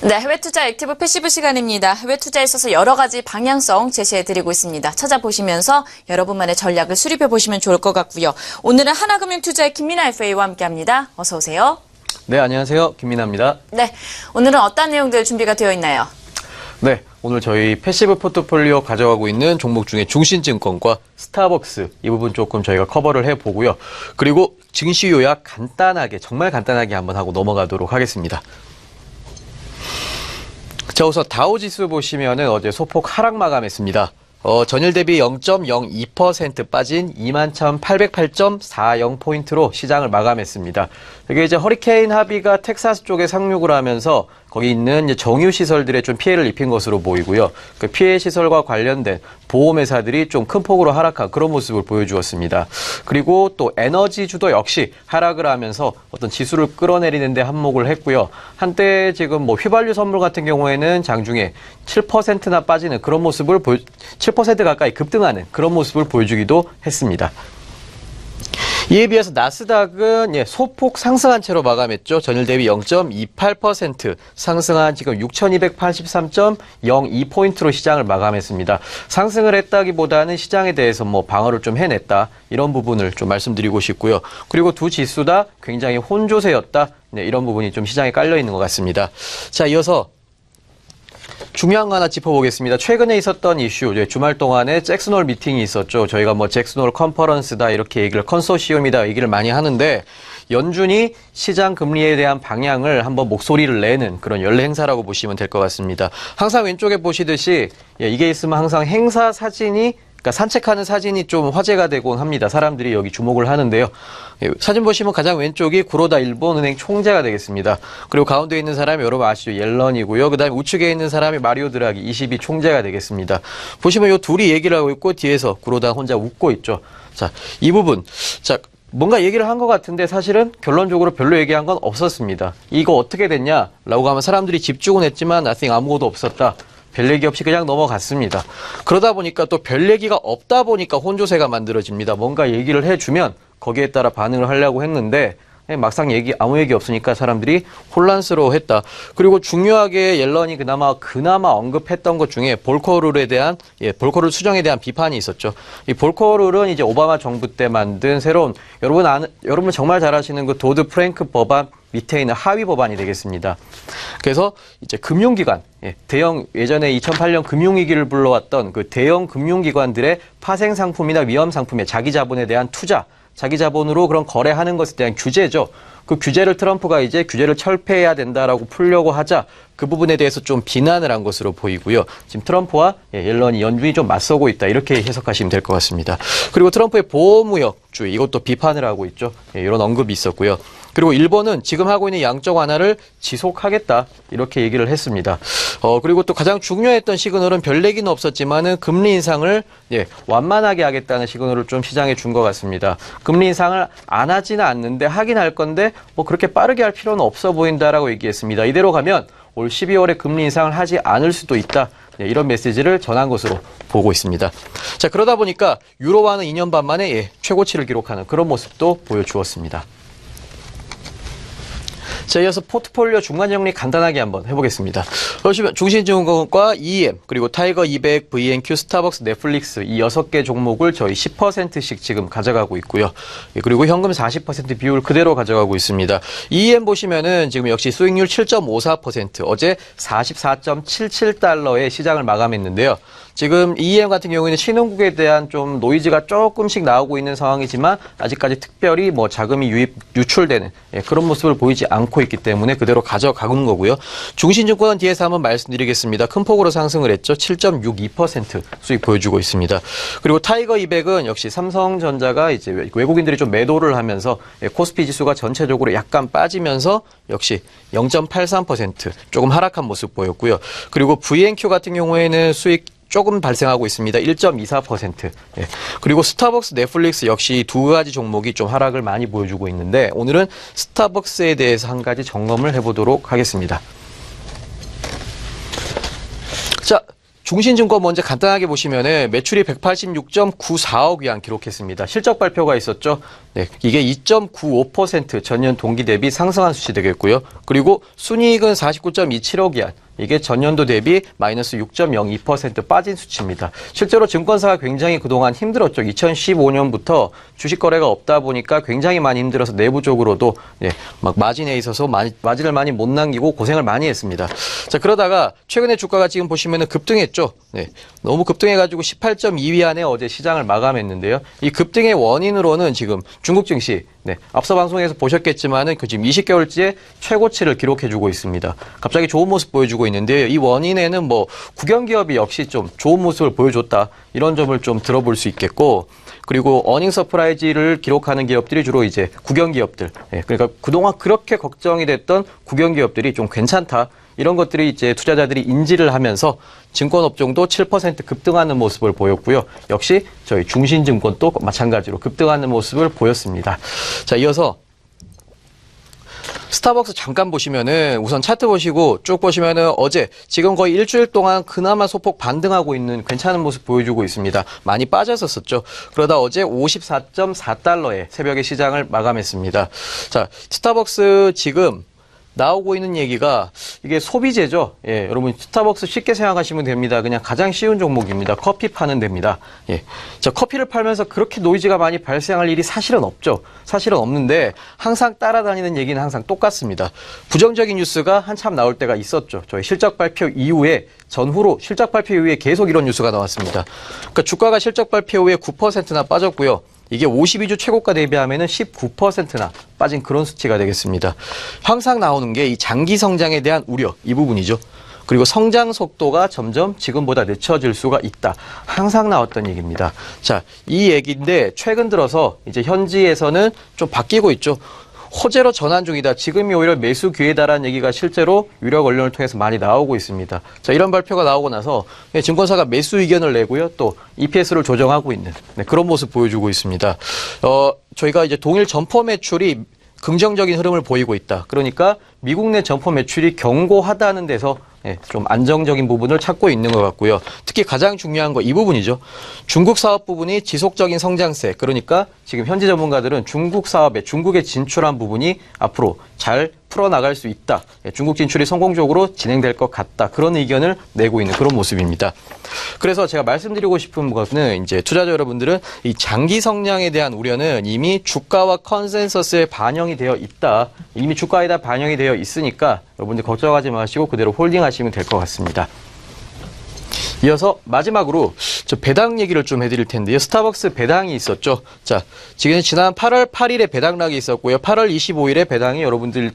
네, 해외 투자 액티브 패시브 시간입니다. 해외 투자에 있어서 여러 가지 방향성 제시해드리고 있습니다. 찾아보시면서 여러분만의 전략을 수립해보시면 좋을 것 같고요. 오늘은 하나금융투자의 김민아 FA와 함께합니다. 어서 오세요. 네, 안녕하세요. 김민아입니다. 네, 오늘은 어떤 내용들 준비가 되어 있나요? 네, 오늘 저희 패시브 포트폴리오 가져가고 있는 종목 중에 중신증권과 스타벅스 이 부분 조금 저희가 커버를 해보고요. 그리고 증시 요약 간단하게, 정말 간단하게 한번 하고 넘어가도록 하겠습니다. 자, 우선 다우지수 보시면은 어제 소폭 하락 마감했습니다. 전일 대비 0.02% 빠진 21,808.40포인트로 시장을 마감했습니다. 이게 이제 허리케인 하비가 텍사스 쪽에 상륙을 하면서 거기 있는 이제 정유 시설들에 좀 피해를 입힌 것으로 보이고요. 그 피해 시설과 관련된 보험회사들이 좀 큰 폭으로 하락한 그런 모습을 보여주었습니다. 그리고 또 에너지주도 역시 하락을 하면서 어떤 지수를 끌어내리는 데 한몫을 했고요. 한때 지금 뭐 휘발유 선물 같은 경우에는 장중에 7%나 빠지는 그런 모습을 7% 가까이 급등하는 그런 모습을 보여주기도 했습니다. 이에 비해서 나스닥은 소폭 상승한 채로 마감했죠. 전일 대비 0.28% 상승한 지금 6,283.02포인트로 시장을 마감했습니다. 상승을 했다기보다는 시장에 대해서 방어를 좀 해냈다. 이런 부분을 좀 말씀드리고 싶고요. 그리고 두 지수 다 굉장히 혼조세였다. 이런 부분이 좀 시장에 깔려 있는 것 같습니다. 자, 이어서 중요한 거 하나 짚어보겠습니다. 최근에 있었던 이슈, 주말 동안에 잭슨홀 미팅이 있었죠. 저희가 잭슨홀 컨퍼런스다 이렇게 얘기를 컨소시엄이다 얘기를 많이 하는데 연준이 시장 금리에 대한 방향을 한번 목소리를 내는 그런 연례 행사라고 보시면 될 것 같습니다. 항상 왼쪽에 보시듯이 이게 있으면 항상 행사 사진이 그러니까 산책하는 사진이 좀 화제가 되곤 합니다. 사람들이 여기 주목을 하는데요. 사진 보시면 가장 왼쪽이 구로다 일본은행 총재가 되겠습니다. 그리고 가운데 있는 사람이 여러분 아시죠? 옐런이고요. 그 다음에 우측에 있는 사람이 마리오 드라기 22 총재가 되겠습니다. 보시면 이 둘이 얘기를 하고 있고 뒤에서 구로다 혼자 웃고 있죠. 자, 이 부분. 자, 뭔가 얘기를 한 것 같은데 사실은 결론적으로 별로 얘기한 건 없었습니다. 이거 어떻게 됐냐라고 하면 사람들이 집중은 했지만 nothing 아무것도 없었다. 별 얘기 없이 그냥 넘어갔습니다. 그러다 보니까 또 별 얘기가 없다 보니까 혼조세가 만들어집니다. 뭔가 얘기를 해주면 거기에 따라 반응을 하려고 했는데 막상 아무 얘기 없으니까 사람들이 혼란스러워했다. 그리고 중요하게 옐런이 그나마 언급했던 것 중에 볼커룰에 대한 볼커룰 수정에 대한 비판이 있었죠. 이 볼커룰은 이제 오바마 정부 때 만든 새로운 여러분 정말 잘 아시는 그 도드 프랭크 법안 밑에 있는 하위 법안이 되겠습니다. 그래서 이제 금융기관, 예전에 2008년 금융위기를 불러왔던 그 대형 금융기관들의 파생 상품이나 위험 상품의 자기 자본에 대한 투자, 자기 자본으로 그런 거래하는 것에 대한 규제죠. 그 규제를 트럼프가 이제 규제를 철폐해야 된다라고 풀려고 하자 그 부분에 대해서 좀 비난을 한 것으로 보이고요. 지금 트럼프와 옐런이 연준이 좀 맞서고 있다. 이렇게 해석하시면 될 것 같습니다. 그리고 트럼프의 보호무역주의 이것도 비판을 하고 있죠. 이런 언급이 있었고요. 그리고 일본은 지금 하고 있는 양적 완화를 지속하겠다. 이렇게 얘기를 했습니다. 그리고 또 가장 중요했던 시그널은 별 얘기는 없었지만은 금리 인상을 완만하게 하겠다는 시그널을 좀 시장에 준 것 같습니다. 금리 인상을 안 하지는 않는데 하긴 할 건데 그렇게 빠르게 할 필요는 없어 보인다라고 얘기했습니다. 이대로 가면 올 12월에 금리 인상을 하지 않을 수도 있다. 이런 메시지를 전한 것으로 보고 있습니다. 자, 그러다 보니까 유로화는 2년 반 만에 최고치를 기록하는 그런 모습도 보여주었습니다. 자, 이어서 포트폴리오 중간 정리 간단하게 한번 해보겠습니다. 그러시면 중신증권과 EM, 그리고 타이거 200, VNQ, 스타벅스, 넷플릭스 이 6개 종목을 저희 10%씩 지금 가져가고 있고요. 그리고 현금 40% 비율 그대로 가져가고 있습니다. EM 보시면은 지금 역시 수익률 7.54%, 어제 44.77달러에 시장을 마감했는데요. 지금 EM 같은 경우에는 신흥국에 대한 좀 노이즈가 조금씩 나오고 있는 상황이지만 아직까지 특별히 자금이 유출되는 그런 모습을 보이지 않고 있기 때문에 그대로 가져가는 거고요. 중신증권은 뒤에서 한번 말씀드리겠습니다. 큰 폭으로 상승을 했죠. 7.62% 수익 보여주고 있습니다. 그리고 타이거 200은 역시 삼성전자가 이제 외국인들이 좀 매도를 하면서 코스피 지수가 전체적으로 약간 빠지면서 역시 0.83% 조금 하락한 모습 보였고요. 그리고 VNQ 같은 경우에는 수익 조금 발생하고 있습니다. 1.24%. 그리고 스타벅스, 넷플릭스 역시 두 가지 종목이 좀 하락을 많이 보여주고 있는데 오늘은 스타벅스에 대해서 한 가지 점검을 해보도록 하겠습니다. 자, 중신증권 먼저 간단하게 보시면은 매출이 186.94억 위안 기록했습니다. 실적 발표가 있었죠. 네, 이게 2.95% 전년 동기 대비 상승한 수치 되겠고요. 그리고 순이익은 49.27억 위안. 이게 전년도 대비 마이너스 6.02% 빠진 수치입니다. 실제로 증권사가 굉장히 그동안 힘들었죠. 2015년부터 주식 거래가 없다 보니까 굉장히 많이 힘들어서 내부적으로도 막 마진에 있어서 마진을 많이 못 남기고 고생을 많이 했습니다. 자, 그러다가 최근에 주가가 지금 보시면은 급등했죠. 네, 너무 급등해가지고 18.2위안에 어제 시장을 마감했는데요. 이 급등의 원인으로는 지금 중국 증시, 앞서 방송에서 보셨겠지만은 그 지금 20개월째 최고치를 기록해주고 있습니다. 갑자기 좋은 모습 보여주고 있는데요. 이 원인에는 뭐 국영기업이 역시 좀 좋은 모습을 보여줬다, 이런 점을 좀 들어볼 수 있겠고, 그리고 어닝 서프라이즈를 기록하는 기업들이 주로 이제 국영기업들, 그러니까 그동안 그렇게 걱정이 됐던 국영기업들이 좀 괜찮다, 이런 것들이 이제 투자자들이 인지를 하면서 증권업종도 7% 급등하는 모습을 보였고요. 역시 저희 중신증권도 마찬가지로 급등하는 모습을 보였습니다. 자, 이어서 스타벅스 잠깐 보시면은 우선 차트 보시고 쭉 보시면은 어제 지금 거의 일주일 동안 그나마 소폭 반등하고 있는 괜찮은 모습 보여주고 있습니다. 많이 빠졌었죠. 그러다 어제 54.4달러에 새벽에 시장을 마감했습니다. 자, 스타벅스 지금 나오고 있는 얘기가 이게 소비재죠. 여러분 스타벅스 쉽게 생각하시면 됩니다. 그냥 가장 쉬운 종목입니다. 커피 파는 데입니다. 자, 커피를 팔면서 그렇게 노이즈가 많이 발생할 일이 사실은 없죠. 사실은 없는데 항상 따라다니는 얘기는 항상 똑같습니다. 부정적인 뉴스가 한참 나올 때가 있었죠. 저희 실적 발표 이후에 전후로 실적 발표 이후에 계속 이런 뉴스가 나왔습니다. 그러니까 주가가 실적 발표 후에 9%나 빠졌고요. 이게 52주 최고가 대비하면은 19%나 빠진 그런 수치가 되겠습니다. 항상 나오는 게 이 장기 성장에 대한 우려, 이 부분이죠. 그리고 성장 속도가 점점 지금보다 늦춰질 수가 있다. 항상 나왔던 얘기입니다. 자, 이 얘기인데 최근 들어서 이제 현지에서는 좀 바뀌고 있죠. 호재로 전환 중이다. 지금이 오히려 매수 기회다라는 얘기가 실제로 유력 언론을 통해서 많이 나오고 있습니다. 자, 이런 발표가 나오고 나서 증권사가 매수 의견을 내고요. 또 EPS를 조정하고 있는 그런 모습 보여주고 있습니다. 저희가 이제 동일 점포 매출이 긍정적인 흐름을 보이고 있다. 그러니까 미국 내 점포 매출이 견고하다는 데서 좀 안정적인 부분을 찾고 있는 것 같고요. 특히 가장 중요한 거 이 부분이죠. 중국 사업 부분이 지속적인 성장세, 그러니까 지금 현지 전문가들은 중국 사업에 중국에 진출한 부분이 앞으로 잘 풀어나갈 수 있다. 중국 진출이 성공적으로 진행될 것 같다. 그런 의견을 내고 있는 그런 모습입니다. 그래서 제가 말씀드리고 싶은 것은 이제 투자자 여러분들은 이 장기 성장에 대한 우려는 이미 주가와 컨센서스에 반영이 되어 있다. 이미 주가에다 반영이 되어 있으니까 여러분들 걱정하지 마시고 그대로 홀딩하시면 될 것 같습니다. 이어서 마지막으로 저 배당 얘기를 좀 해드릴 텐데요. 스타벅스 배당이 있었죠. 자, 지금 지난 8월 8일에 배당락이 있었고요. 8월 25일에 배당이 여러분들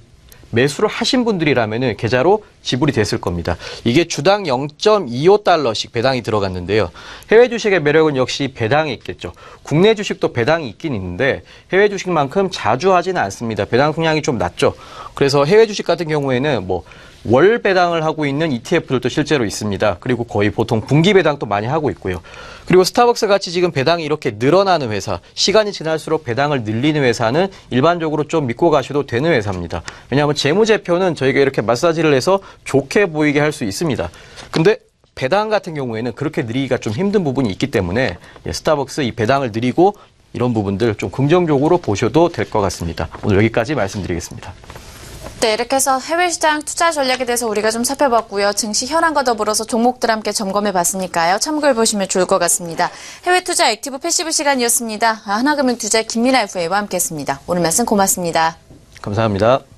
매수를 하신 분들이라면은 계좌로 지불이 됐을 겁니다. 이게 주당 0.25달러씩 배당이 들어갔는데요. 해외 주식의 매력은 역시 배당이 있겠죠. 국내 주식도 배당이 있긴 있는데 해외 주식만큼 자주 하지는 않습니다. 배당 성향이 좀 낮죠. 그래서 해외 주식 같은 경우에는 뭐 월 배당을 하고 있는 ETF들도 실제로 있습니다. 그리고 거의 보통 분기 배당도 많이 하고 있고요. 그리고 스타벅스 같이 지금 배당이 이렇게 늘어나는 회사, 시간이 지날수록 배당을 늘리는 회사는 일반적으로 좀 믿고 가셔도 되는 회사입니다. 왜냐하면 재무제표는 저희가 이렇게 마사지를 해서 좋게 보이게 할 수 있습니다. 근데 배당 같은 경우에는 그렇게 늘리기가 좀 힘든 부분이 있기 때문에 스타벅스 이 배당을 늘리고 이런 부분들 좀 긍정적으로 보셔도 될 것 같습니다. 오늘 여기까지 말씀드리겠습니다. 네, 이렇게 해서 해외 시장 투자 전략에 대해서 우리가 좀 살펴봤고요. 증시 현황과 더불어서 종목들 함께 점검해 봤으니까요. 참고해 보시면 좋을 것 같습니다. 해외 투자 액티브 패시브 시간이었습니다. 하나금융투자 김민아 FA와 함께했습니다. 오늘 말씀 고맙습니다. 감사합니다.